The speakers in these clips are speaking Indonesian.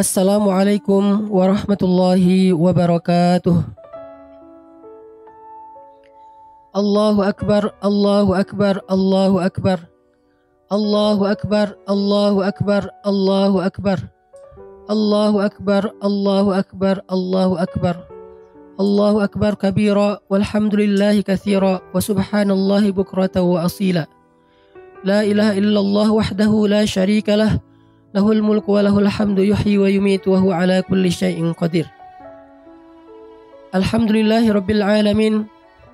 Assalamualaikum warahmatullahi wabarakatuh. Allahu akbar, Allahu akbar, Allahu akbar. Allahu akbar, Allahu akbar, Allahu akbar. Allahu akbar, Allahu akbar, Allahu akbar. Allahu akbar kabira walhamdulillahi katsira wa subhanallahi bukratan wa asila. La ilaha illallah wahdahu la syarika lah. Lahul mulku wa lahul hamdu yuhyi wa yumitu wa huwa ala kulli syai'in qadir. Alhamdulillahi rabbil alamin.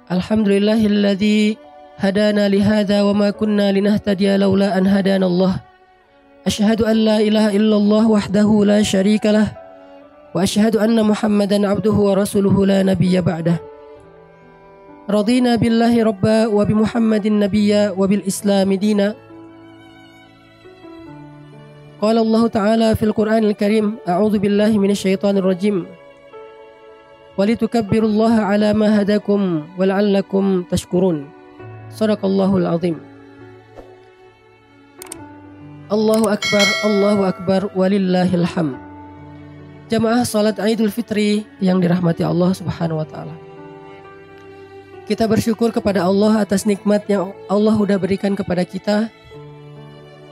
Alhamdulillahilladzi hadana li hadza wa ma kunna linahtadiya laula an hadana Allah. Asyhadu an la ilaha illallah wahdahu la syarika lah wa asyhadu anna Muhammadan abduhu wa rasuluhu la nabiyya ba'dah. Radina billahi rabba wa bi Muhammadin nabiyya wa bil islami dina. Qala Allah Ta'ala fil Qur'anil Karim, a'udzu billahi minasyaitonir rajim. Walitukabbirullaha 'ala ma hadakum wa la'allakum tashkurun. Shadaqallahul 'azim. Allahu akbar walillahil hamd. Jamaah salat Idul Fitri yang dirahmati Allah Subhanahu wa taala. Kita bersyukur kepada Allah atas nikmat yang Allah sudah berikan kepada kita.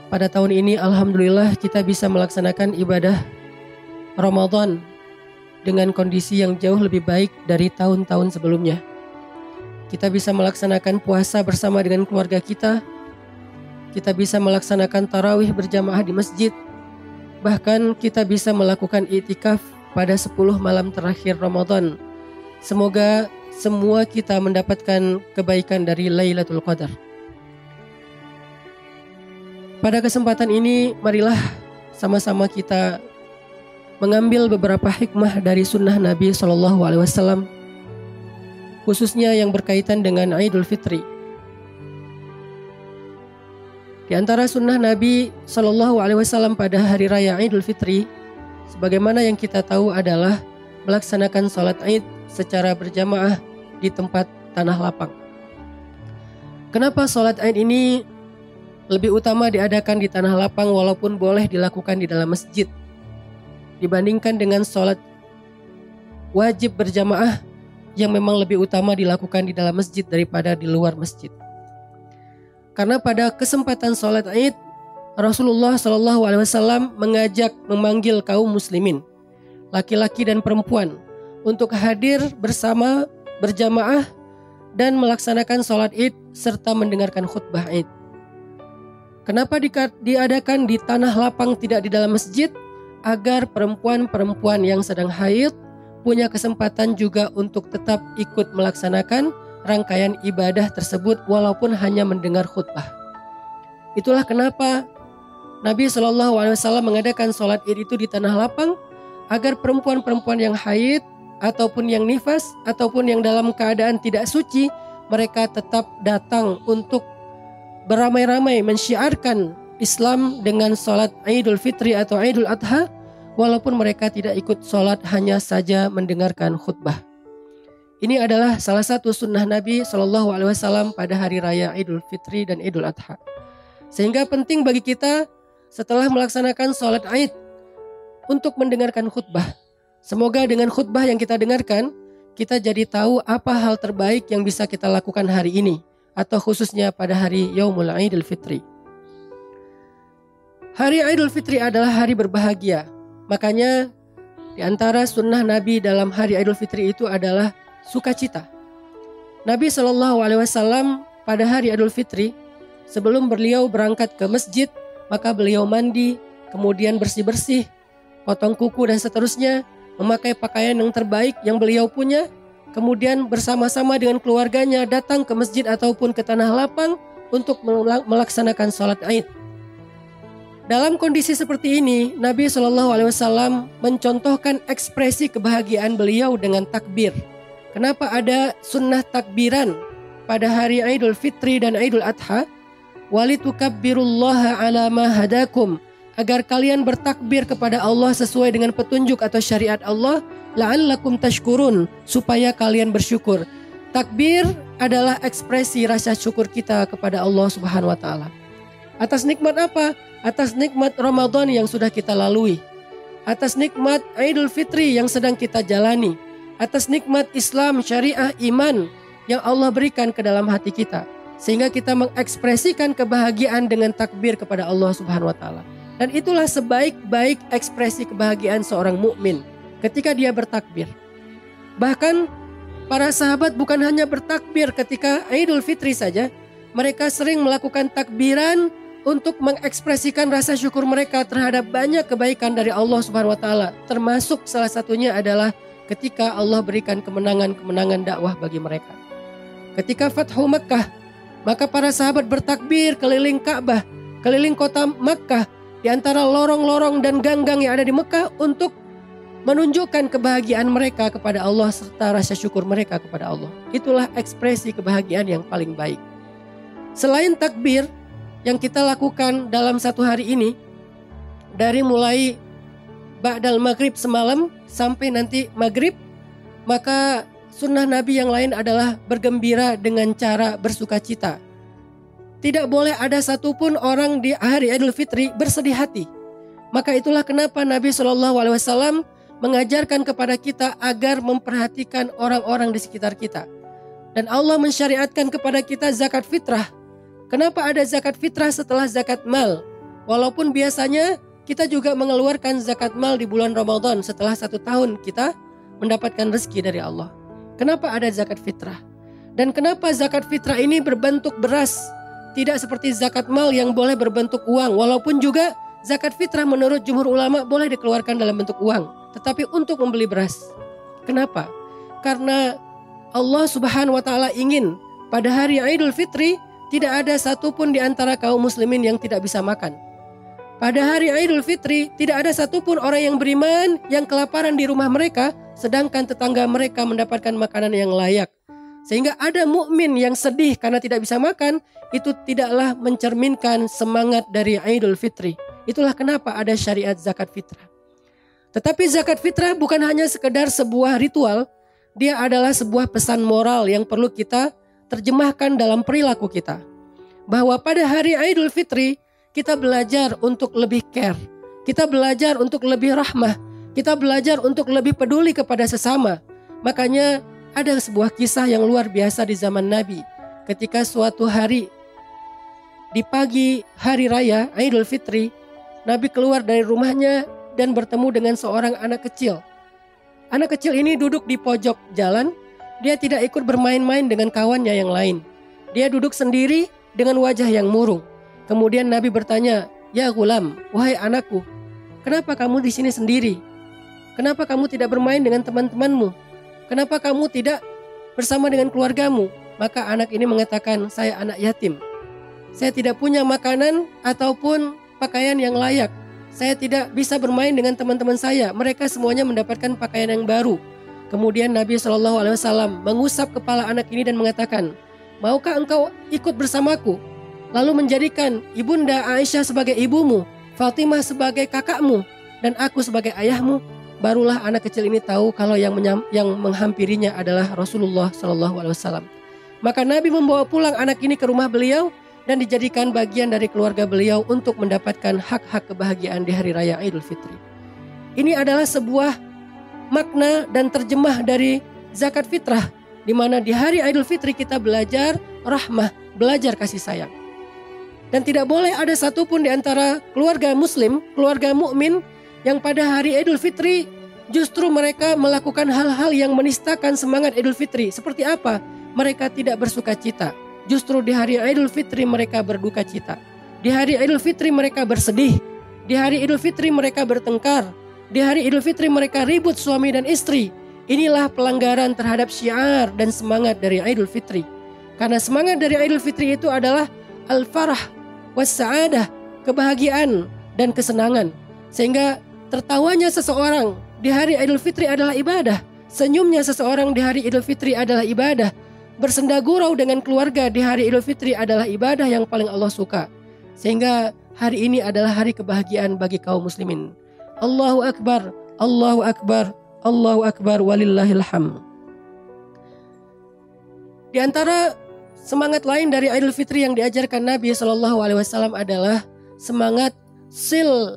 Pada tahun ini alhamdulillah kita bisa melaksanakan ibadah Ramadan dengan kondisi yang jauh lebih baik dari tahun-tahun sebelumnya. Kita bisa melaksanakan puasa bersama dengan keluarga kita. Kita bisa melaksanakan tarawih berjamaah di masjid. Bahkan kita bisa melakukan i'tikaf pada 10 malam terakhir Ramadan. Semoga semua kita mendapatkan kebaikan dari Lailatul Qadar. Pada kesempatan ini, marilah sama-sama kita mengambil beberapa hikmah dari sunnah Nabi SAW, khususnya yang berkaitan dengan Idul Fitri. Di antara sunnah Nabi SAW pada hari raya Idul Fitri, sebagaimana yang kita tahu adalah melaksanakan sholat Id secara berjamaah di tempat tanah lapang. Kenapa sholat Id ini lebih utama diadakan di tanah lapang walaupun boleh dilakukan di dalam masjid dibandingkan dengan sholat wajib berjamaah yang memang lebih utama dilakukan di dalam masjid daripada di luar masjid? Karena pada kesempatan sholat Id, Rasulullah SAW memanggil kaum muslimin, laki-laki dan perempuan, untuk hadir bersama berjamaah dan melaksanakan sholat Id serta mendengarkan khutbah Id. Kenapa diadakan di tanah lapang tidak di dalam masjid? Agar perempuan-perempuan yang sedang haid punya kesempatan juga untuk tetap ikut melaksanakan rangkaian ibadah tersebut walaupun hanya mendengar khutbah. Itulah kenapa Nabi SAW mengadakan sholat Id itu di tanah lapang, agar perempuan-perempuan yang haid ataupun yang nifas ataupun yang dalam keadaan tidak suci, mereka tetap datang untuk beramai-ramai mensyiarkan Islam dengan sholat Idul Fitri atau Idul Adha, walaupun mereka tidak ikut sholat, hanya saja mendengarkan khutbah. Ini adalah salah satu sunnah Nabi SAW pada hari raya Idul Fitri dan Idul Adha. Sehingga penting bagi kita setelah melaksanakan sholat Id untuk mendengarkan khutbah. Semoga dengan khutbah yang kita dengarkan, kita jadi tahu apa hal terbaik yang bisa kita lakukan hari ini, atau khususnya pada hari Yaumul Idul Fitri. Hari Idul Fitri adalah hari berbahagia. Makanya di antara sunnah Nabi dalam hari Idul Fitri itu adalah sukacita. Nabi SAW pada hari Idul Fitri, sebelum beliau berangkat ke masjid, maka beliau mandi, kemudian bersih-bersih, potong kuku dan seterusnya, memakai pakaian yang terbaik yang beliau punya, kemudian bersama-sama dengan keluarganya datang ke masjid ataupun ke tanah lapang untuk melaksanakan sholat Id. Dalam kondisi seperti ini, Nabi SAW mencontohkan ekspresi kebahagiaan beliau dengan takbir. Kenapa ada sunnah takbiran pada hari Idul Fitri dan Idul Adha? Walitukabbirullaha 'ala ma hadakum, agar kalian bertakbir kepada Allah sesuai dengan petunjuk atau syariat Allah, la'allakum tashkurun, supaya kalian bersyukur. Takbir adalah ekspresi rasa syukur kita kepada Allah Subhanahu wa taala. Atas nikmat apa? Atas nikmat Ramadan yang sudah kita lalui. atas nikmat Idul Fitri yang sedang kita jalani, atas nikmat Islam, syariah, iman yang Allah berikan ke dalam hati kita, sehingga kita mengekspresikan kebahagiaan dengan takbir kepada Allah Subhanahu wa taala. Dan itulah sebaik-baik ekspresi kebahagiaan seorang mukmin ketika dia bertakbir. Bahkan para sahabat bukan hanya bertakbir ketika Idul Fitri saja, mereka sering melakukan takbiran untuk mengekspresikan rasa syukur mereka terhadap banyak kebaikan dari Allah Subhanahu wa taala. Termasuk salah satunya adalah ketika Allah berikan kemenangan-kemenangan dakwah bagi mereka. Ketika Fathu Makkah, maka para sahabat bertakbir keliling Ka'bah, keliling kota Makkah, di antara lorong-lorong dan gang-gang yang ada di Mekah untuk menunjukkan kebahagiaan mereka kepada Allah serta rasa syukur mereka kepada Allah. Itulah ekspresi kebahagiaan yang paling baik. Selain takbir yang kita lakukan dalam satu hari ini, dari mulai ba'dal maghrib semalam sampai nanti maghrib, maka sunnah Nabi yang lain adalah bergembira dengan cara bersukacita. Tidak boleh ada satupun orang di hari Idul Fitri bersedih hati. Maka itulah kenapa Nabi SAW mengajarkan kepada kita agar memperhatikan orang-orang di sekitar kita. Dan Allah mensyariatkan kepada kita zakat fitrah. Kenapa ada zakat fitrah setelah zakat mal? Walaupun biasanya kita juga mengeluarkan zakat mal di bulan Ramadan setelah 1 tahun kita mendapatkan rezeki dari Allah. Kenapa ada zakat fitrah? Dan kenapa zakat fitrah ini berbentuk beras? Tidak seperti zakat mal yang boleh berbentuk uang. Walaupun juga zakat fitrah menurut jumhur ulama boleh dikeluarkan dalam bentuk uang, tetapi untuk membeli beras. Kenapa? Karena Allah Subhanahu wa taala ingin pada hari Idul Fitri tidak ada satupun di antara kaum muslimin yang tidak bisa makan. Pada hari Idul Fitri tidak ada satupun orang yang beriman yang kelaparan di rumah mereka, sedangkan tetangga mereka mendapatkan makanan yang layak. Sehingga ada mukmin yang sedih karena tidak bisa makan, itu tidaklah mencerminkan semangat dari Idul Fitri. Itulah kenapa ada syariat zakat fitrah. Tetapi zakat fitrah bukan hanya sekedar sebuah ritual, dia adalah sebuah pesan moral yang perlu kita terjemahkan dalam perilaku kita. Bahwa pada hari Idul Fitri kita belajar untuk lebih care, kita belajar untuk lebih rahmah, kita belajar untuk lebih peduli kepada sesama. Makanya ada sebuah kisah yang luar biasa di zaman Nabi. Ketika suatu hari di pagi hari raya Idul Fitri, Nabi keluar dari rumahnya dan bertemu dengan seorang anak kecil. Anak kecil ini duduk di pojok jalan. Dia tidak ikut bermain-main dengan kawannya yang lain. Dia duduk sendiri dengan wajah yang murung. Kemudian Nabi bertanya, "Ya gulam, wahai anakku, kenapa kamu di sini sendiri? Kenapa kamu tidak bermain dengan teman-temanmu? Kenapa kamu tidak bersama dengan keluargamu?" Maka anak ini mengatakan, "Saya anak yatim. Saya tidak punya makanan ataupun pakaian yang layak. Saya tidak bisa bermain dengan teman-teman saya. Mereka semuanya mendapatkan pakaian yang baru." Kemudian Nabi SAW mengusap kepala anak ini dan mengatakan, "Maukah engkau ikut bersamaku? Lalu menjadikan ibunda Aisyah sebagai ibumu, Fatimah sebagai kakakmu, dan aku sebagai ayahmu." Barulah anak kecil ini tahu kalau yang menghampirinya adalah Rasulullah SAW. Maka Nabi membawa pulang anak ini ke rumah beliau dan dijadikan bagian dari keluarga beliau untuk mendapatkan hak-hak kebahagiaan di hari raya Idul Fitri. Ini adalah sebuah makna dan terjemah dari zakat fitrah, di mana di hari Idul Fitri kita belajar rahmah, belajar kasih sayang. Dan tidak boleh ada satupun di antara keluarga muslim, keluarga mukmin yang pada hari Idul Fitri justru mereka melakukan hal-hal yang menistakan semangat Idul Fitri. Seperti apa? Mereka tidak bersuka cita. Justru di hari Idul Fitri mereka berduka cita. Di hari Idul Fitri mereka bersedih. Di hari Idul Fitri mereka bertengkar. Di hari Idul Fitri mereka ribut suami dan istri. Inilah pelanggaran terhadap syiar dan semangat dari Idul Fitri. Karena semangat dari Idul Fitri itu adalah al-farah was-sa'adah, kebahagiaan dan kesenangan. Sehingga tertawanya seseorang di hari Idul Fitri adalah ibadah. Senyumnya seseorang di hari Idul Fitri adalah ibadah. Bersenda gurau dengan keluarga di hari Idul Fitri adalah ibadah yang paling Allah suka. Sehingga hari ini adalah hari kebahagiaan bagi kaum muslimin. Allahu Akbar, Allahu Akbar, Allahu Akbar, walillahil hamd. Di antara semangat lain dari Idul Fitri yang diajarkan Nabi SAW adalah semangat sil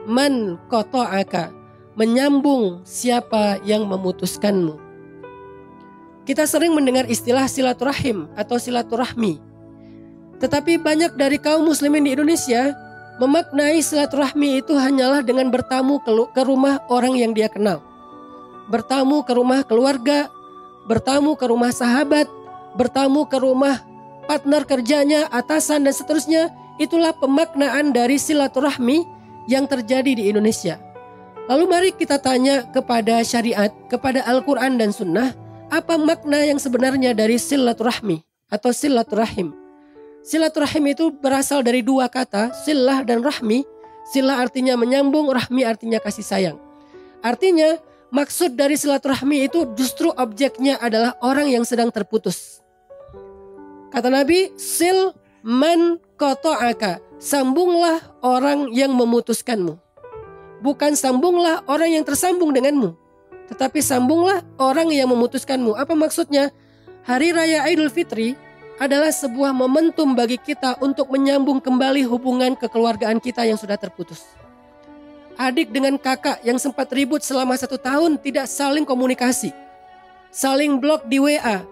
man qata'aka, menyambung siapa yang memutuskanmu. Kita sering mendengar istilah silaturahim atau silaturahmi. Tetapi banyak dari kaum muslimin di Indonesia memaknai silaturahmi itu hanyalah dengan bertamu ke rumah orang yang dia kenal. Bertamu ke rumah keluarga, bertamu ke rumah sahabat, bertamu ke rumah partner kerjanya, atasan dan seterusnya. Itulah pemaknaan dari silaturahmi yang terjadi di Indonesia. Lalu mari kita tanya kepada syariat, kepada Al-Quran dan Sunnah, apa makna yang sebenarnya dari silaturahmi atau silaturahim? Silaturahim itu berasal dari dua kata, silah dan rahmi. Silah artinya menyambung, rahmi artinya kasih sayang. Artinya maksud dari silaturahmi itu justru objeknya adalah orang yang sedang terputus. Kata Nabi, sil man qata'aka, sambunglah orang yang memutuskanmu. Bukan sambunglah orang yang tersambung denganmu, tetapi sambunglah orang yang memutuskanmu. Apa maksudnya? Hari Raya Idul Fitri adalah sebuah momentum bagi kita untuk menyambung kembali hubungan kekeluargaan kita yang sudah terputus. Adik dengan kakak yang sempat ribut selama 1 tahun tidak saling komunikasi, saling blok di WA,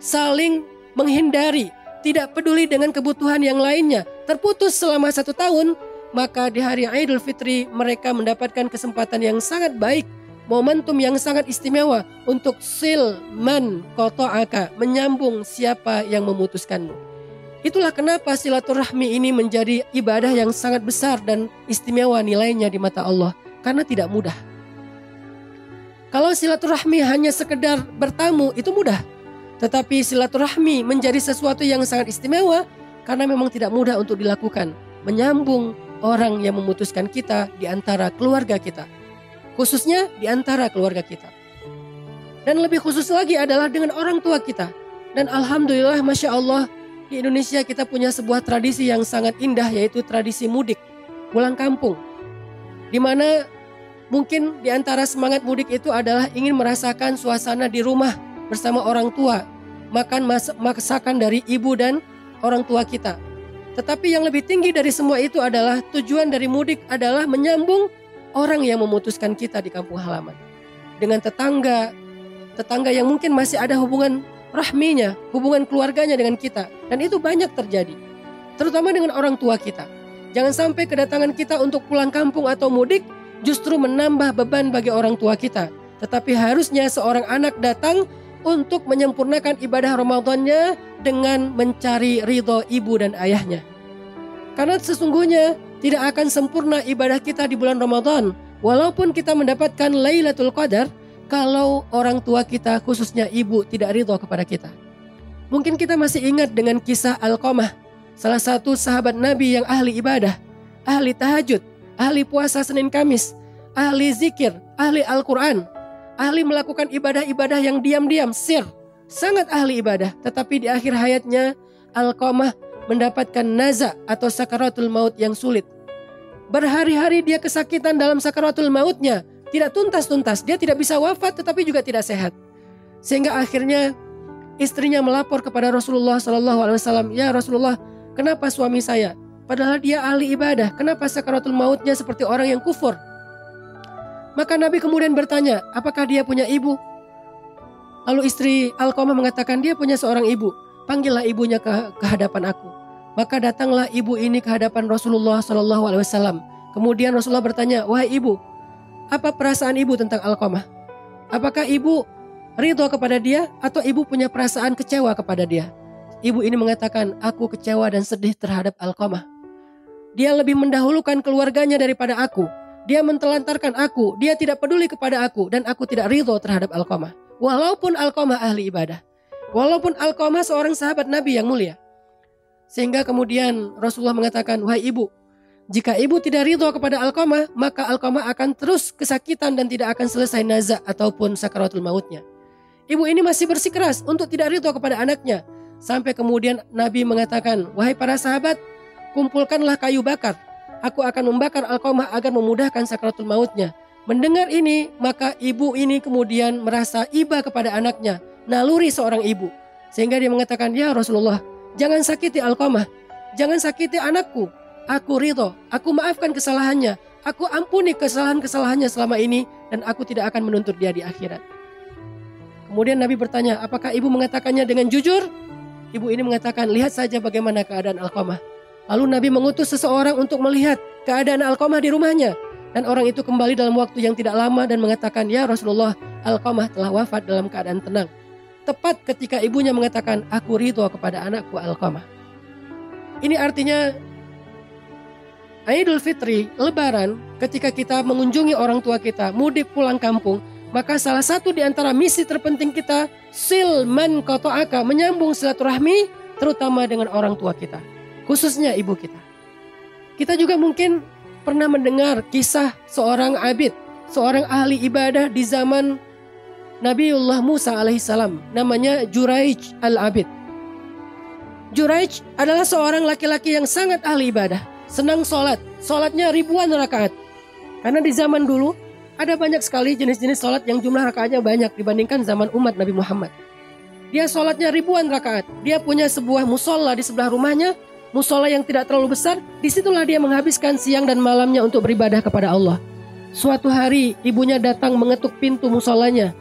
saling menghindari, tidak peduli dengan kebutuhan yang lainnya, terputus selama 1 tahun, maka di hari Idul Fitri mereka mendapatkan kesempatan yang sangat baik, momentum yang sangat istimewa untuk sil man qata'aka, menyambung siapa yang memutuskanmu. Itulah kenapa silaturahmi ini menjadi ibadah yang sangat besar dan istimewa nilainya di mata Allah, karena tidak mudah. Kalau silaturahmi hanya sekedar bertamu itu mudah. Tetapi silaturahmi menjadi sesuatu yang sangat istimewa karena memang tidak mudah untuk dilakukan. Menyambung orang yang memutuskan kita di antara keluarga kita. Khususnya di antara keluarga kita. Dan lebih khusus lagi adalah dengan orang tua kita. Dan alhamdulillah, Masya Allah, di Indonesia kita punya sebuah tradisi yang sangat indah, yaitu tradisi mudik, pulang kampung. Di mana mungkin di antara semangat mudik itu adalah ingin merasakan suasana di rumah bersama orang tua, makan masakan dari ibu dan orang tua kita. Tetapi yang lebih tinggi dari semua itu adalah tujuan dari mudik adalah menyambung orang yang memutuskan kita di kampung halaman. Dengan tetangga yang mungkin masih ada hubungan rahminya, hubungan keluarganya dengan kita. Dan itu banyak terjadi, terutama dengan orang tua kita. Jangan sampai kedatangan kita untuk pulang kampung atau mudik justru menambah beban bagi orang tua kita. Tetapi harusnya seorang anak datang untuk menyempurnakan ibadah Ramadannya dengan mencari ridho ibu dan ayahnya. Karena sesungguhnya tidak akan sempurna ibadah kita di bulan Ramadan walaupun kita mendapatkan Lailatul Qadar kalau orang tua kita, khususnya ibu, tidak ridho kepada kita. Mungkin kita masih ingat dengan kisah Alqamah, salah satu sahabat Nabi yang ahli ibadah, ahli tahajud, ahli puasa Senin Kamis, ahli zikir, ahli Al-Quran, ahli melakukan ibadah-ibadah yang diam-diam, sir, sangat ahli ibadah. Tetapi di akhir hayatnya Alqamah mendapatkan naza atau sakaratul maut yang sulit. Berhari-hari dia kesakitan dalam sakaratul mautnya, tidak tuntas-tuntas. Dia tidak bisa wafat tetapi juga tidak sehat. Sehingga akhirnya istrinya melapor kepada Rasulullah SAW, ya Rasulullah, kenapa suami saya? Padahal dia ahli ibadah, kenapa sakaratul mautnya seperti orang yang kufur? Maka Nabi kemudian bertanya, apakah dia punya ibu? Lalu istri Alqamah mengatakan, dia punya seorang ibu. Panggillah ibunya ke hadapan aku. Maka datanglah ibu ini ke hadapan Rasulullah SAW. Kemudian Rasulullah bertanya, wahai ibu, apa perasaan ibu tentang Alqamah? Apakah ibu ridho kepada dia atau ibu punya perasaan kecewa kepada dia? Ibu ini mengatakan, aku kecewa dan sedih terhadap Alqamah. Dia lebih mendahulukan keluarganya daripada aku. Dia mentelantarkan aku, dia tidak peduli kepada aku, dan aku tidak ridho terhadap Alqamah. Walaupun Alqamah ahli ibadah, walaupun Alqamah seorang sahabat Nabi yang mulia. Sehingga kemudian Rasulullah mengatakan, wahai ibu, jika ibu tidak ridho kepada Alqamah, maka Alqamah akan terus kesakitan dan tidak akan selesai nazak ataupun sakaratul mautnya. Ibu ini masih bersikeras untuk tidak ridho kepada anaknya. Sampai kemudian Nabi mengatakan, wahai para sahabat, kumpulkanlah kayu bakar. Aku akan membakar Alqamah agar memudahkan sakaratul mautnya. Mendengar ini, maka ibu ini kemudian merasa iba kepada anaknya, naluri seorang ibu. Sehingga dia mengatakan, ya Rasulullah, jangan sakiti Alqamah, jangan sakiti anakku. Aku ridho, aku maafkan kesalahannya. Aku ampuni kesalahan-kesalahannya selama ini dan aku tidak akan menuntut dia di akhirat. Kemudian Nabi bertanya, apakah ibu mengatakannya dengan jujur? Ibu ini mengatakan, lihat saja bagaimana keadaan Alqamah. Lalu Nabi mengutus seseorang untuk melihat keadaan Alqamah di rumahnya. Dan orang itu kembali dalam waktu yang tidak lama dan mengatakan, ya Rasulullah, Alqamah telah wafat dalam keadaan tenang. Tepat ketika ibunya mengatakan, aku ridho kepada anakku Alqamah. Ini artinya Idul Fitri, Lebaran, ketika kita mengunjungi orang tua kita, mudik pulang kampung, maka salah satu di antara misi terpenting kita, sil man qata'aka, menyambung silaturahmi, terutama dengan orang tua kita, khususnya ibu kita. Kita juga mungkin pernah mendengar kisah seorang abid, seorang ahli ibadah di zaman Nabiullah Musa alaihissalam, namanya Juraij al-Abid. Juraij adalah seorang laki-laki yang sangat ahli ibadah, senang sholat, sholatnya ribuan rakaat. Karena di zaman dulu ada banyak sekali jenis-jenis sholat yang jumlah rakaatnya banyak dibandingkan zaman umat Nabi Muhammad. Dia sholatnya ribuan rakaat. Dia punya sebuah musola di sebelah rumahnya, musola yang tidak terlalu besar. Disitulah dia menghabiskan siang dan malamnya untuk beribadah kepada Allah. Suatu hari ibunya datang mengetuk pintu musolanya.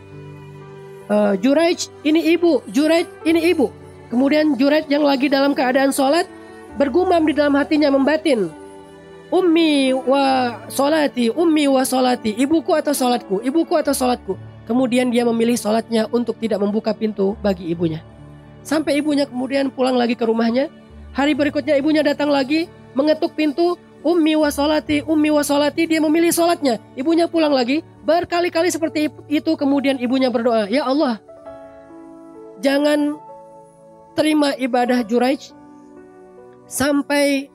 Juraij, ini ibu. Juraij, ini ibu. Kemudian Juraij yang lagi dalam keadaan sholat bergumam di dalam hatinya membatin. Ummi wa solati, ummi wa solati, ibuku atau solatku, ibuku atau solatku. Kemudian dia memilih solatnya untuk tidak membuka pintu bagi ibunya. Sampai ibunya kemudian pulang lagi ke rumahnya. Hari berikutnya ibunya datang lagi, mengetuk pintu, ummi wa solati, ummi wa solati. Dia memilih solatnya, ibunya pulang lagi. Berkali-kali seperti itu kemudian ibunya berdoa, ya Allah, jangan terima ibadah Juraij sampai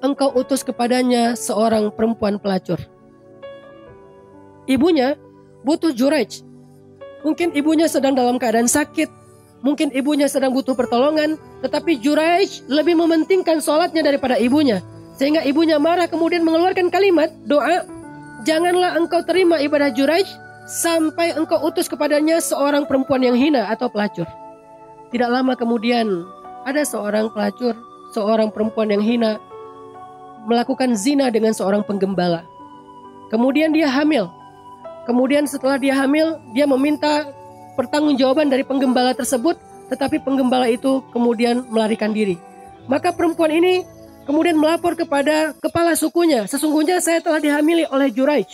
Engkau utus kepadanya seorang perempuan pelacur. Ibunya butuh Juraij. Mungkin ibunya sedang dalam keadaan sakit. Mungkin ibunya sedang butuh pertolongan. Tetapi Juraij lebih mementingkan sholatnya daripada ibunya. Sehingga ibunya marah kemudian mengeluarkan kalimat doa. Janganlah engkau terima ibadah Juraij sampai engkau utus kepadanya seorang perempuan yang hina atau pelacur. Tidak lama kemudian ada seorang pelacur, seorang perempuan yang hina melakukan zina dengan seorang penggembala. Kemudian dia hamil. Kemudian setelah dia hamil, dia meminta pertanggungjawaban dari penggembala tersebut, tetapi penggembala itu kemudian melarikan diri. Maka perempuan ini kemudian melapor kepada kepala sukunya, sesungguhnya saya telah dihamili oleh Juraij.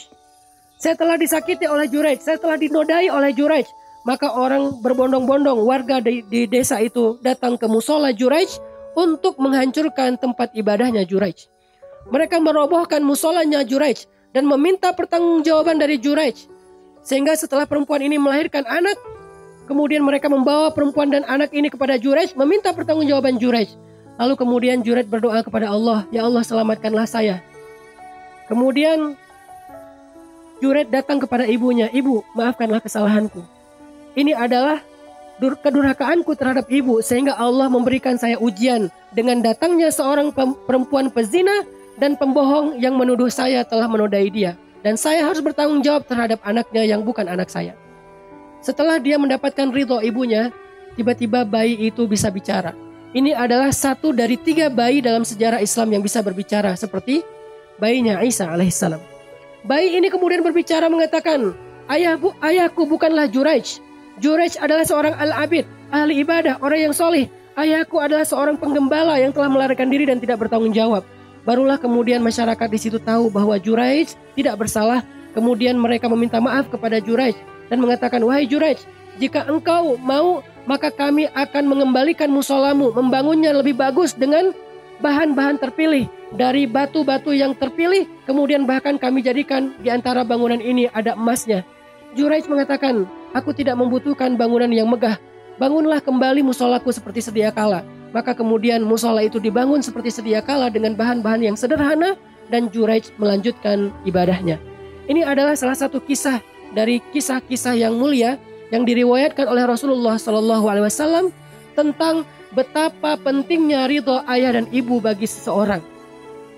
Saya telah disakiti oleh Juraij, saya telah dinodai oleh Juraij. Maka orang berbondong-bondong, warga di desa itu datang ke musola Juraij untuk menghancurkan tempat ibadahnya Juraij. Mereka merobohkan musolanya Juraij dan meminta pertanggungjawaban dari Juraij. Sehingga setelah perempuan ini melahirkan anak, kemudian mereka membawa perempuan dan anak ini kepada Juraij, meminta pertanggungjawaban Juraij. Lalu kemudian Juraij berdoa kepada Allah, ya Allah selamatkanlah saya. Kemudian Juraij datang kepada ibunya, ibu maafkanlah kesalahanku. Ini adalah kedurhakaanku terhadap ibu, sehingga Allah memberikan saya ujian dengan datangnya seorang perempuan pezina dan pembohong yang menuduh saya telah menodai dia. Dan saya harus bertanggung jawab terhadap anaknya yang bukan anak saya. Setelah dia mendapatkan ridho ibunya, tiba-tiba bayi itu bisa bicara. Ini adalah satu dari 3 bayi dalam sejarah Islam yang bisa berbicara, seperti bayinya Isa alaihissalam. Bayi ini kemudian berbicara mengatakan, ayahku bukanlah Juraij. Juraij adalah seorang al-abid, ahli ibadah, orang yang soleh. Ayahku adalah seorang penggembala yang telah melarikan diri dan tidak bertanggung jawab. Barulah kemudian masyarakat di situ tahu bahwa Juraij tidak bersalah. Kemudian mereka meminta maaf kepada Juraij dan mengatakan, wahai Juraij, jika engkau mau, maka kami akan mengembalikan musolamu, membangunnya lebih bagus dengan bahan-bahan terpilih dari batu-batu yang terpilih. Kemudian bahkan kami jadikan di antara bangunan ini ada emasnya. Juraij mengatakan, aku tidak membutuhkan bangunan yang megah. Bangunlah kembali musolaku seperti sedia kala. Maka kemudian musola itu dibangun seperti sedia kala dengan bahan-bahan yang sederhana dan Juraij melanjutkan ibadahnya. Ini adalah salah satu kisah dari kisah-kisah yang mulia yang diriwayatkan oleh Rasulullah SAW tentang betapa pentingnya ridho ayah dan ibu bagi seseorang.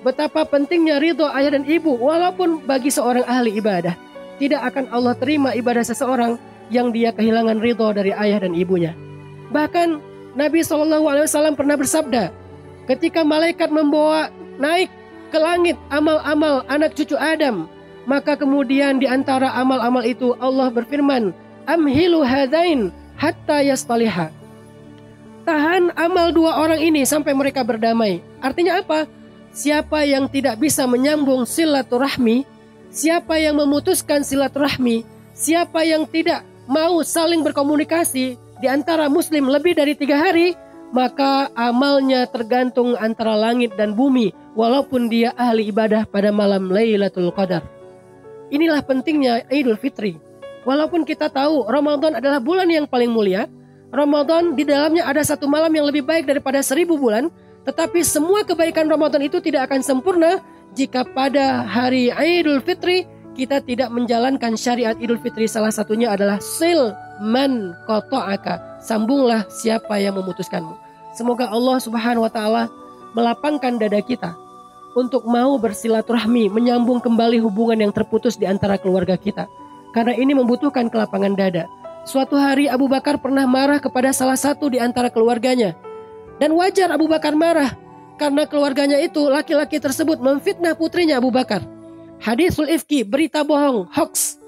Betapa pentingnya ridho ayah dan ibu walaupun bagi seorang ahli ibadah. Tidak akan Allah terima ibadah seseorang yang dia kehilangan ridho dari ayah dan ibunya. Bahkan Nabi SAW pernah bersabda, ketika malaikat membawa naik ke langit amal-amal anak cucu Adam. Maka kemudian di antara amal-amal itu Allah berfirman, amhilu hadain hatta yastaliha. Tahan amal dua orang ini sampai mereka berdamai. Artinya apa? Siapa yang tidak bisa menyambung silaturahmi, siapa yang memutuskan silaturahmi, siapa yang tidak mau saling berkomunikasi di antara muslim lebih dari 3 hari, maka amalnya tergantung antara langit dan bumi, walaupun dia ahli ibadah pada malam Lailatul Qadar. Inilah pentingnya Idul Fitri. Walaupun kita tahu Ramadan adalah bulan yang paling mulia, Ramadan di dalamnya ada satu malam yang lebih baik daripada 1000 bulan, tetapi semua kebaikan Ramadan itu tidak akan sempurna jika pada hari Idul Fitri kita tidak menjalankan syariat Idul Fitri. Salah satunya adalah sil man qata'aka, sambunglah siapa yang memutuskanmu. Semoga Allah Subhanahu wa taala melapangkan dada kita untuk mau bersilaturahmi, menyambung kembali hubungan yang terputus di antara keluarga kita. Karena ini membutuhkan kelapangan dada. Suatu hari Abu Bakar pernah marah kepada salah satu di antara keluarganya. Dan wajar Abu Bakar marah, karena keluarganya itu, laki-laki tersebut memfitnah putrinya Abu Bakar. Hadisul ifki, berita bohong, hoax,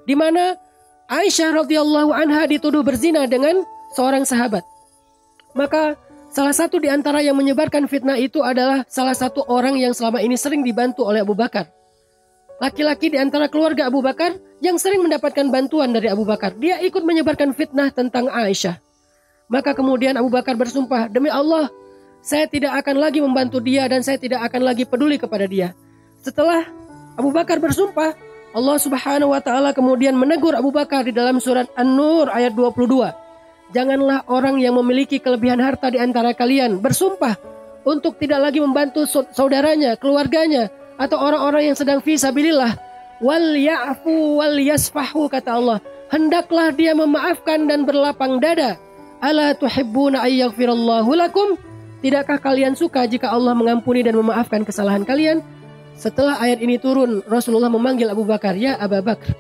di mana Aisyah radhiyallahu anha dituduh berzina dengan seorang sahabat. Maka salah satu di antara yang menyebarkan fitnah itu adalah salah satu orang yang selama ini sering dibantu oleh Abu Bakar. Laki-laki di antara keluarga Abu Bakar yang sering mendapatkan bantuan dari Abu Bakar. Dia ikut menyebarkan fitnah tentang Aisyah. Maka kemudian Abu Bakar bersumpah, demi Allah, saya tidak akan lagi membantu dia dan saya tidak akan lagi peduli kepada dia. Setelah Abu Bakar bersumpah, Allah Subhanahu wa taala kemudian menegur Abu Bakar di dalam surat An-Nur ayat 22. Janganlah orang yang memiliki kelebihan harta di antara kalian bersumpah untuk tidak lagi membantu saudaranya, keluarganya, atau orang-orang yang sedang fi sabilillah. Wal ya'fu wal yasfahu, kata Allah. Hendaklah dia memaafkan dan berlapang dada. Ala tuhibbuna ayyaghfirallahu lakum? Tidakkah kalian suka jika Allah mengampuni dan memaafkan kesalahan kalian? Setelah ayat ini turun, Rasulullah memanggil Abu Bakar, ya Abu Bakar,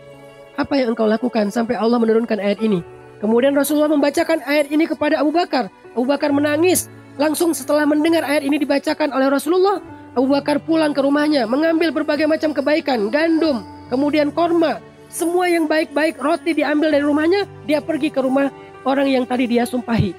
apa yang engkau lakukan sampai Allah menurunkan ayat ini? Kemudian Rasulullah membacakan ayat ini kepada Abu Bakar. Abu Bakar menangis. Langsung setelah mendengar ayat ini dibacakan oleh Rasulullah, Abu Bakar pulang ke rumahnya, mengambil berbagai macam kebaikan, gandum, kemudian korma, semua yang baik-baik, roti diambil dari rumahnya, dia pergi ke rumah orang yang tadi dia sumpahi.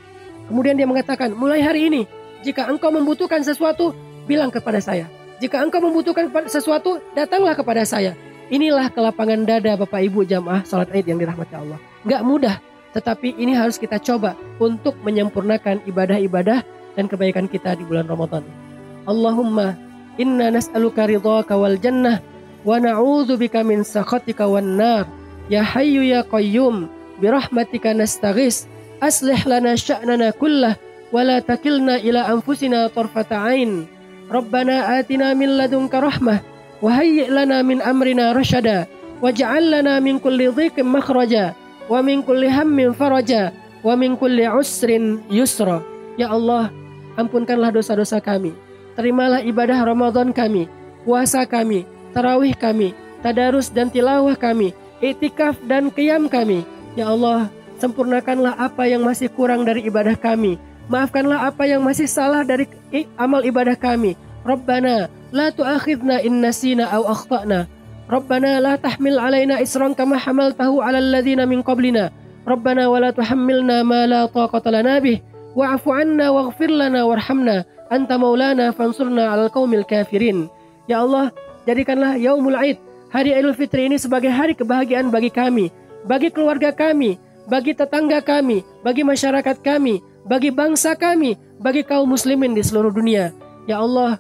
Kemudian dia mengatakan, mulai hari ini, jika engkau membutuhkan sesuatu, bilang kepada saya. Jika engkau membutuhkan sesuatu, datanglah kepada saya. Inilah kelapangan dada Bapak Ibu jamaah salat Id yang dirahmati Allah. Gak mudah, tetapi ini harus kita coba untuk menyempurnakan ibadah-ibadah dan kebaikan kita di bulan Ramadan. Allahumma inna nas'aluka ridhaka wal jannah wa na'udzubika min sakhatika wan nar. Ya hayyu ya qayyum birahmatika nastaghis aslih lana sya'nana kullah wa la takilna ila anfusina tarfata ain. Rabbana atina min ladunka rahmah wa hayyi' lana min amrina rasyada waj'al lana min kulli dhiqin makhraja wa min kulli hammin faraja wa min kulli usrin yusra. Ya Allah, ampunkanlah dosa-dosa kami. Terimalah ibadah Ramadan kami, puasa kami, tarawih kami, tadarus dan tilawah kami, iktikaf dan qiyam kami. Ya Allah, sempurnakanlah apa yang masih kurang dari ibadah kami. Maafkanlah apa yang masih salah dari amal ibadah kami. Rabbana la tu'akhidna in nasina aw akhtana. Rabbana la tahmil alaina isran kama hamaltahu ala alladhina min qablina. Rabbana wa la tuhammilna ma la taqata lana bih. Wa'fu 'anna waghfir lana warhamna. Anta maulana fansurna 'alal qaumil kafirin. Ya Allah, jadikanlah Yaumul Aid, hari Idul Fitri ini sebagai hari kebahagiaan bagi kami, bagi keluarga kami, bagi tetangga kami, bagi masyarakat kami, bagi bangsa kami, bagi kaum muslimin di seluruh dunia. Ya Allah,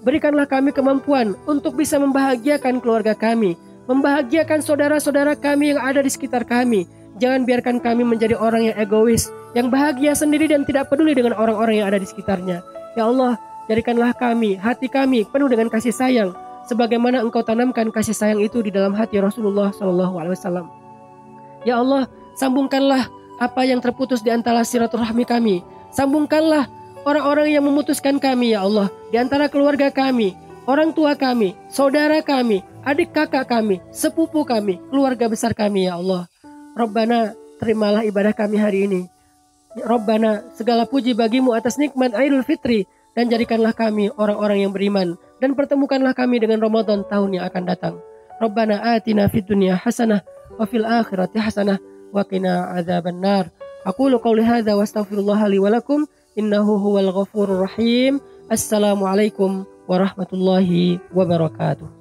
berikanlah kami kemampuan untuk bisa membahagiakan keluarga kami, membahagiakan saudara-saudara kami yang ada di sekitar kami. Jangan biarkan kami menjadi orang yang egois, yang bahagia sendiri dan tidak peduli dengan orang-orang yang ada di sekitarnya. Ya Allah, jadikanlah kami, hati kami penuh dengan kasih sayang, sebagaimana Engkau tanamkan kasih sayang itu di dalam hati Rasulullah SAW. Ya Allah, sambungkanlah apa yang terputus di antara silaturahmi kami. Sambungkanlah orang-orang yang memutuskan kami, ya Allah, di antara keluarga kami, orang tua kami, saudara kami, adik kakak kami, sepupu kami, keluarga besar kami, ya Allah. Rabbana, terimalah ibadah kami hari ini. Rabbana, segala puji bagimu atas nikmat Idul Fitri, dan jadikanlah kami orang-orang yang beriman, dan pertemukanlah kami dengan Ramadan tahun yang akan datang. Rabbana atina fid dunya hasanah wa fil akhirati hasanah wa qina adzabannar. Aqulu qouli hadza wa astaghfirullah li wa lakum innahu huwal ghafurur rahim. Assalamualaikum warahmatullahi wabarakatuh.